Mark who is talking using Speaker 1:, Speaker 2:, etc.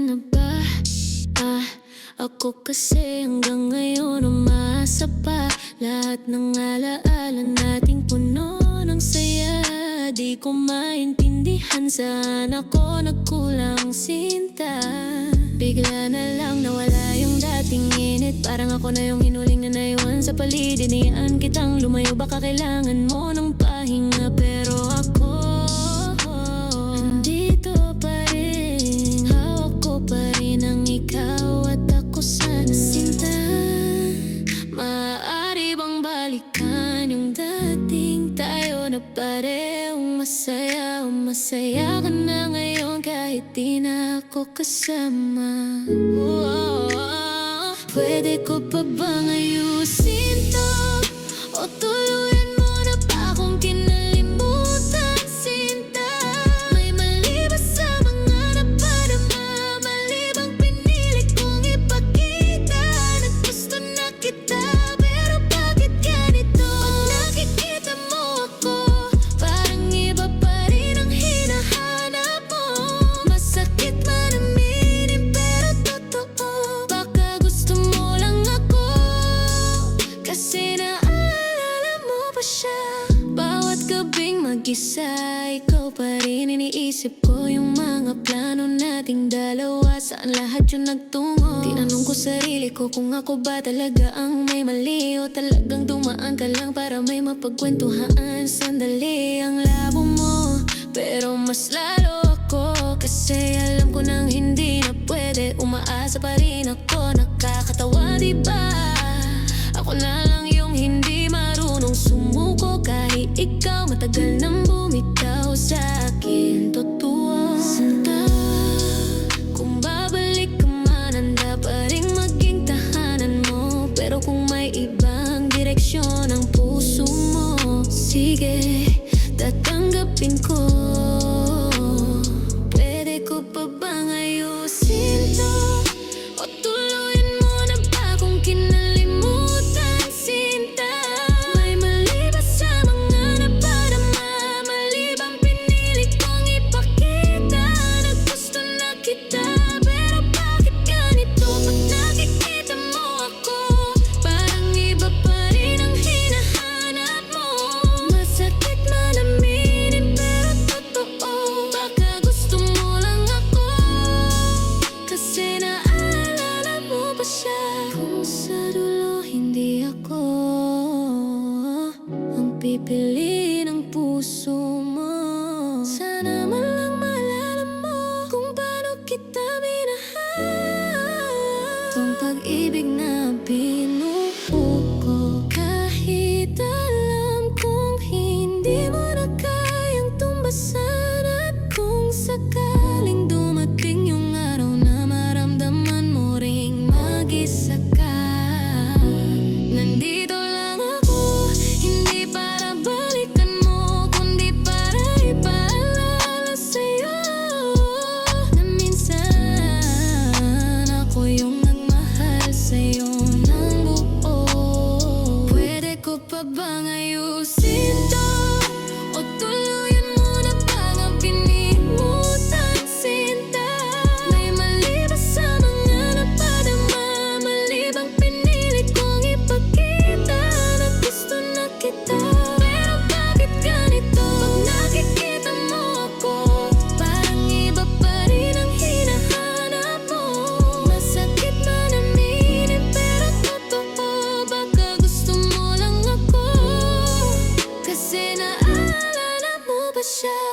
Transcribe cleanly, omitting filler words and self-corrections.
Speaker 1: na ba? Ako kasi hanggang ngayon umaasa pa. Lahat ng alaala nating puno ng saya. Di ko maintindihan saan ako nagkulang sinta. Bigla na lang nawala yung dating init. Parang ako na yung hinuling na naiwan sa paligid. Inian kitang lumayo, baka kailangan mo ng pahinga. Pero ako andito pa rin. Hawak ko pa rin ang ikaw at ako sana sinta. Maaari bang balikan yung dating tayo na parehong masaya? Masaya ka na ngayon kahit di na ako kasama. Pwede ko pa bang ayusin to? O tuluyan mo na ba akong kinalimutan, sinta? May mali ba sa mga napadama? Mali bang pinili kong ipakita na gusto na kita? Pero bakit ganito? Pag nakikita mo ako, parang iba pa rin ang hinahanap mo. Masakit man aminin pero totoo. Baka gusto mo lang ako kasi naalala mo pa siya. Bawat gabing mag-isa, ikaw pa rin iniisip ko. Yung mga plano nating dalawa, saan lahat yung nagtungo? Tinanong ko sarili ko kung ako ba talaga ang may mali, o talagang dumaan ka lang para may mapagkwentuhan. Sandali ang labo mo, pero mas lalo ako, kasi alam ko nang hindi na pwede. Umaasa pa rin ako, nakakatawa diba? Ako na lang yung hindi marunong sumuko. Kahit ikaw matagal nang bumitaw sa akin. Totoo sinta, kung babalik ka man, handa pa rin maging tahanan mo. Pero kung may ibang direksyon ang puso mo, sige, tatanggapin ko. Pwede ko pa bang ayusin to? O tuluyan mo na ba kung kinalimutan, sinta? May mali ba sa mga napadama? Mali bang pinili kong ipakita na gusto na kita? Pero bakit ganito? Pag nakikita mo ako, parang iba pa rin ang hinahanap mo. Masakit man aminin pero totoo. Baka gusto mo lang ako kasi naalala mo pa siya. Kung sa dulo hindi ako ang pipili ng puso mo, sana man lang maalala mo kung paano kita minahal. Itong pag-ibig na binuo ko, kahit alam kong hindi mo na kayang tumbasan. At kung sakaling dumating yung araw na maramdaman mo ring mag-isa ka, nandito lang ako, hindi para balikan mo, kundi para ipaalala sa'yo na minsan ako yung nagmahal sa'yo ng buo. Pwede ko pa bang ayusin to? O tuluyan mo na bang ang pinimutan, sinta? May mali ba sa mga napadama? Mali bang pinili kong ipakita na gusto na kita? Pero bakit ganito? Pag nakikita mo ako, parang iba pa rin ang hinahanap mo. Masakit man aminin pero totoo. Baka gusto mo lang ako kasi naalala mo pa siya.